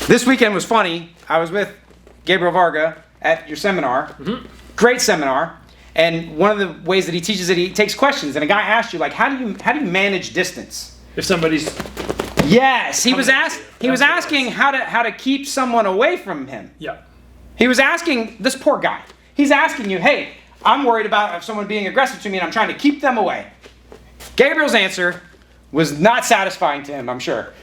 This weekend was funny. I was with Gabriel Varga at your seminar. Mm-hmm. Great seminar. And one of the ways that he teaches it, he takes questions. And a guy asked you, like, how do you manage distance? If somebody's... Yes, he was asking how to keep someone away from him. Yeah. He was asking, this poor guy, he's asking you, hey, I'm worried about someone being aggressive to me and I'm trying to keep them away. Gabriel's answer was not satisfying to him, I'm sure.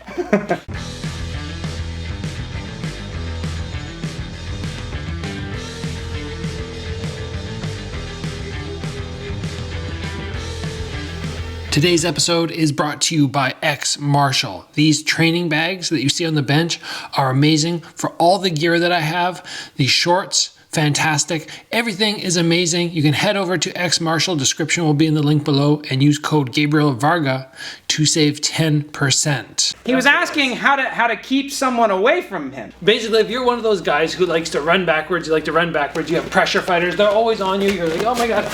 Today's episode is brought to you by XMartial. These training bags that you see on the bench are amazing for all the gear that I have. These shorts, fantastic. Everything is amazing. You can head over to XMartial. Description will be in the link below and use code Gabriel Varga to save 10%. He was asking how to keep someone away from him. Basically, if you're one of those guys who likes to run backwards, you have pressure fighters, they're always on you. You're like, oh my God,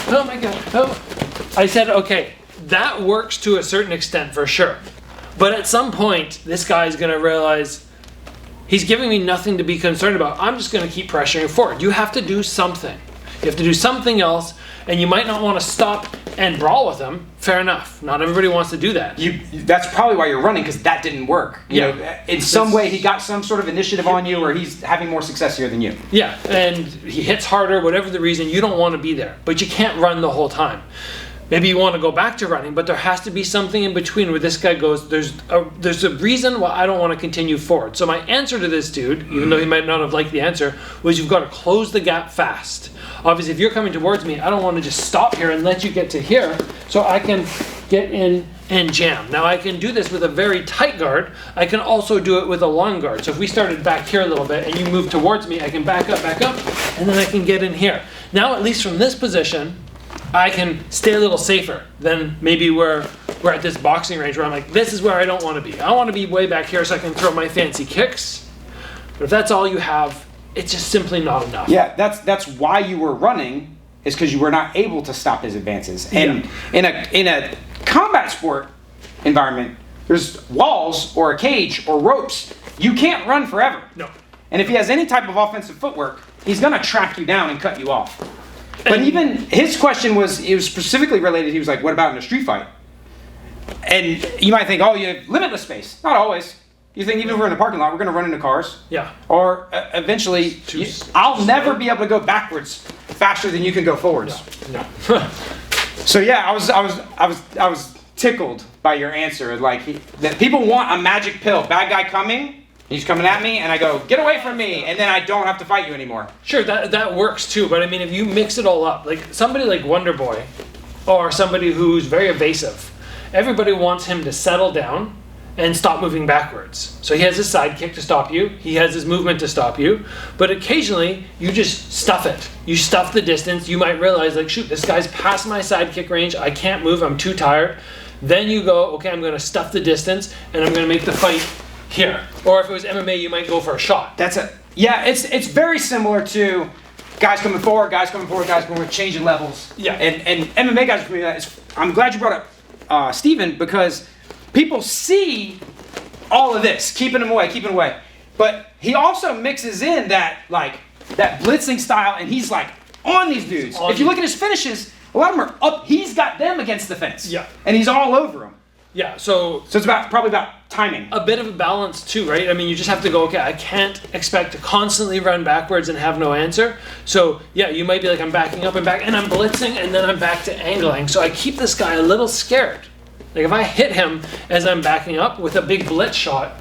oh. I said, okay. That works to a certain extent for sure. But at some point, this guy's going to realize he's giving me nothing to be concerned about. I'm just going to keep pressuring forward. You have to do something. You have to do something else, and you might not want to stop and brawl with him. Fair enough. Not everybody wants to do that. That's probably why you're running, because that didn't work. You know, in some way, he got some sort of initiative on you, or he's having more success here than you. Yeah, and he hits harder, whatever the reason. You don't want to be there, but you can't run the whole time. Maybe you want to go back to running, but there has to be something in between where this guy goes, there's a reason why I don't want to continue forward. So my answer to this dude, even though he might not have liked the answer, was you've got to close the gap fast. Obviously, if you're coming towards me, I don't want to just stop here and let you get to here so I can get in and jam. Now I can do this with a very tight guard. I can also do it with a long guard. So if we started back here a little bit and you move towards me, I can back up, and then I can get in here. Now, at least from this position, I can stay a little safer than maybe we're at this boxing range where I'm like, this is where I don't want to be. I want to be way back here so I can throw my fancy kicks. But if that's all you have, it's just simply not enough. Yeah, that's why you were running, is because you were not able to stop his advances. And in a combat sport environment, there's walls or a cage or ropes. You can't run forever. No. And if he has any type of offensive footwork, he's going to track you down and cut you off. But even his question was specifically related. He was like, what about in a street fight? And you might think, oh, you have limitless space. Not always. You think even if we're in a parking lot, we're going to run into cars. Yeah. Or eventually, I'll never be able to go backwards faster than you can go forwards. No. So yeah, I was tickled by your answer. Like that people want a magic pill. Bad guy coming. He's coming at me, and I go, get away from me, and then I don't have to fight you anymore. Sure, that works too, but I mean, if you mix it all up, like somebody like Wonder Boy, or somebody who's very evasive, everybody wants him to settle down and stop moving backwards. So he has his sidekick to stop you, he has his movement to stop you, but occasionally, you just stuff it. You stuff the distance, you might realize, like, shoot, this guy's past my sidekick range, I can't move, I'm too tired. Then you go, okay, I'm gonna stuff the distance, and I'm gonna make the fight here. Or if it was MMA, you might go for a shot. It's very similar to guys coming forward, changing levels. Yeah. And MMA guys, I'm glad you brought up Steven, because people see all of this, keeping him away. But he also mixes in that blitzing style, and he's like on these dudes. If you look at his finishes, a lot of them are up. He's got them against the fence. Yeah. And he's all over them. Yeah, so it's probably about timing. A bit of a balance too, right? I mean, you just have to go, okay, I can't expect to constantly run backwards and have no answer. So yeah, you might be like, I'm backing up and back, and I'm blitzing, and then I'm back to angling. So I keep this guy a little scared. Like if I hit him as I'm backing up with a big blitz shot,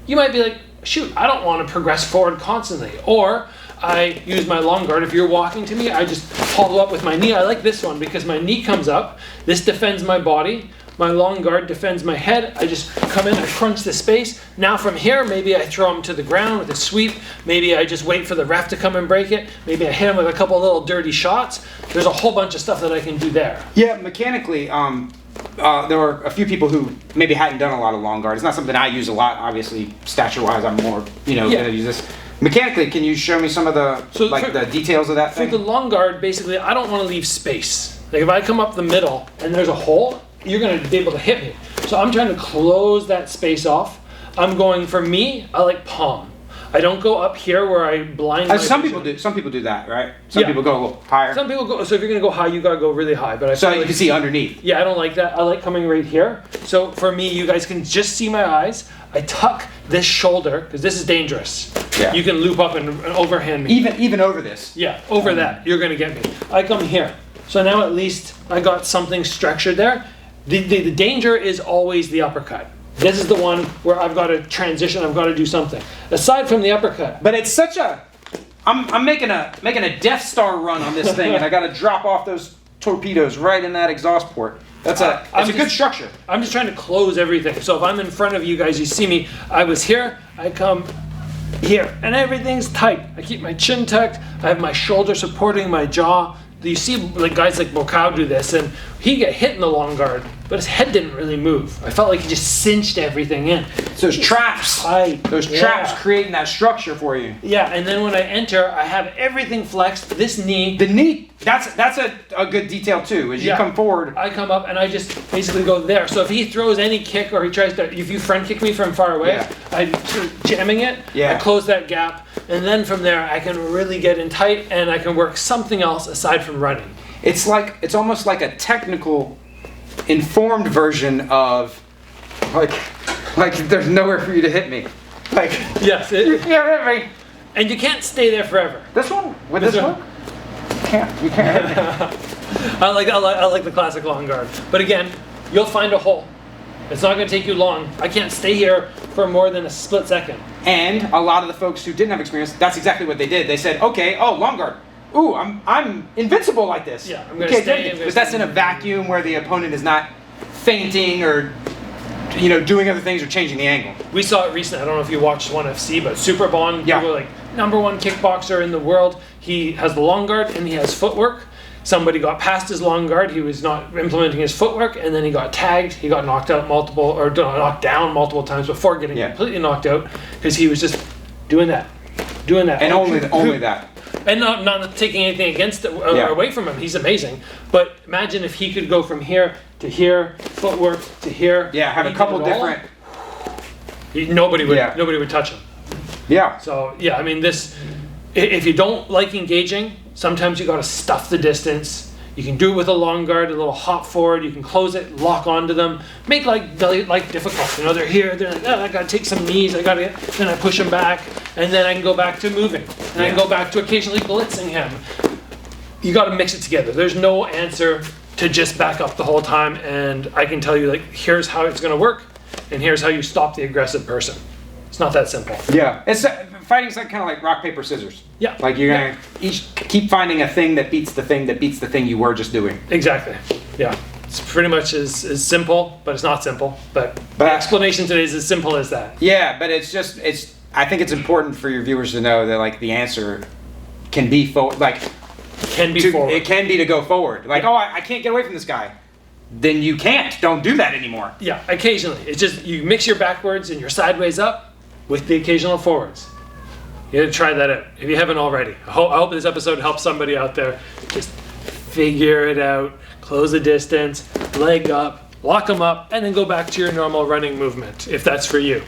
you might be like, shoot, I don't want to progress forward constantly. Or I use my long guard. If you're walking to me, I just follow up with my knee. I like this one because my knee comes up. This defends my body. My long guard defends my head. I just come in, I crunch the space. Now from here, maybe I throw him to the ground with a sweep. Maybe I just wait for the ref to come and break it. Maybe I hit him with a couple little dirty shots. There's a whole bunch of stuff that I can do there. Yeah, mechanically, there were a few people who maybe hadn't done a lot of long guard. It's not something I use a lot, obviously, stature-wise. I'm more, going to use this. Mechanically, can you show me some of the the details of that thing? For the long guard, basically, I don't want to leave space. Like if I come up the middle and there's a hole, you're going to be able to hit me. So I'm trying to close that space off. I'm going, for me, I like palm. I don't go up here where I blind. Some people do. Some people do that, right? Some Yeah. people go a little higher. Some people go. So if you're gonna go high, you gotta go really high. But I So feel you like, can see underneath. yeah, I don't like that. I like coming right here. So for me, you guys can just see my eyes. I tuck this shoulder because this is dangerous. Yeah. You can loop up and overhand me. Even over this. Yeah, over that, you're gonna get me. I come here. So now at least I got something structured there. The danger is always the uppercut. This is the one where I've got to transition, I've got to do something. Aside from the uppercut. But it's such a. I'm making a Death Star run on this thing, and I got to drop off those torpedoes right in that exhaust port. That's a good structure. I'm just trying to close everything. So if I'm in front of you guys, you see me, I was here, I come here, and everything's tight. I keep my chin tucked, I have my shoulder supporting my jaw. You see like guys like Buakaw do this, and he get hit in the long guard, but his head didn't really move. I felt like he just cinched everything in. So those traps. Tight. Those traps creating that structure for you. Yeah, and then when I enter, I have everything flexed. This knee. The knee. That's a good detail too. As you come forward. I come up and I just basically go there. So if he throws any kick or he tries to, if you front kick me from far away, I'm sort of jamming it. I close that gap, and then from there I can really get in tight and I can work something else aside from running. It's almost like a technical, informed version of like there's nowhere for you to hit me. Like yes, you can't hit me. And you can't stay there forever. This one with this one. You can't hit me. I like the classic long guard. But again, you'll find a hole. It's not going to take you long. I can't stay here for more than a split second. And a lot of the folks who didn't have experience, that's exactly what they did. They said, okay, long guard. Ooh, I'm invincible like this. Yeah, I'm going to stay. But that's in a vacuum where the opponent is not feinting or doing other things or changing the angle. We saw it recently. I don't know if you watched ONE FC, but Super Bond, yeah. People like #1 kickboxer in the world. He has the long guard and he has footwork. Somebody got past his long guard. He was not implementing his footwork, and then he got tagged. He got knocked down multiple times before getting completely knocked out because he was just doing that. And only that. And not taking anything against it away from him. He's amazing. But imagine if he could go from here to here, footwork to here. Yeah, have a couple different. Nobody would touch him. Yeah. So yeah, I mean this. If you don't like engaging, sometimes you got to stuff the distance. You can do it with a long guard, a little hop forward. You can close it, lock onto them, make like difficult. They're here. They're like, I gotta take some knees. Then I push them back, and then I can go back to moving, and I can go back to occasionally blitzing him. You got to mix it together. There's no answer to just back up the whole time. And I can tell you here's how it's gonna work, and here's how you stop the aggressive person. It's not that simple. Yeah, fighting's kind of like rock paper scissors. Yeah. Like you're gonna each keep finding a thing that beats the thing you were just doing. Exactly. Yeah. It's pretty much as simple, but it's not simple. But the explanation today is as simple as that. Yeah, but I think it's important for your viewers to know that the answer can be forward. It can be to go forward. I can't get away from this guy. Then you can't. Don't do that anymore. Yeah, occasionally. It's just you mix your backwards and your sideways up with the occasional forwards. You gotta try that out if you haven't already. I hope this episode helps somebody out there. Just figure it out, close the distance, leg up, lock them up, and then go back to your normal running movement if that's for you.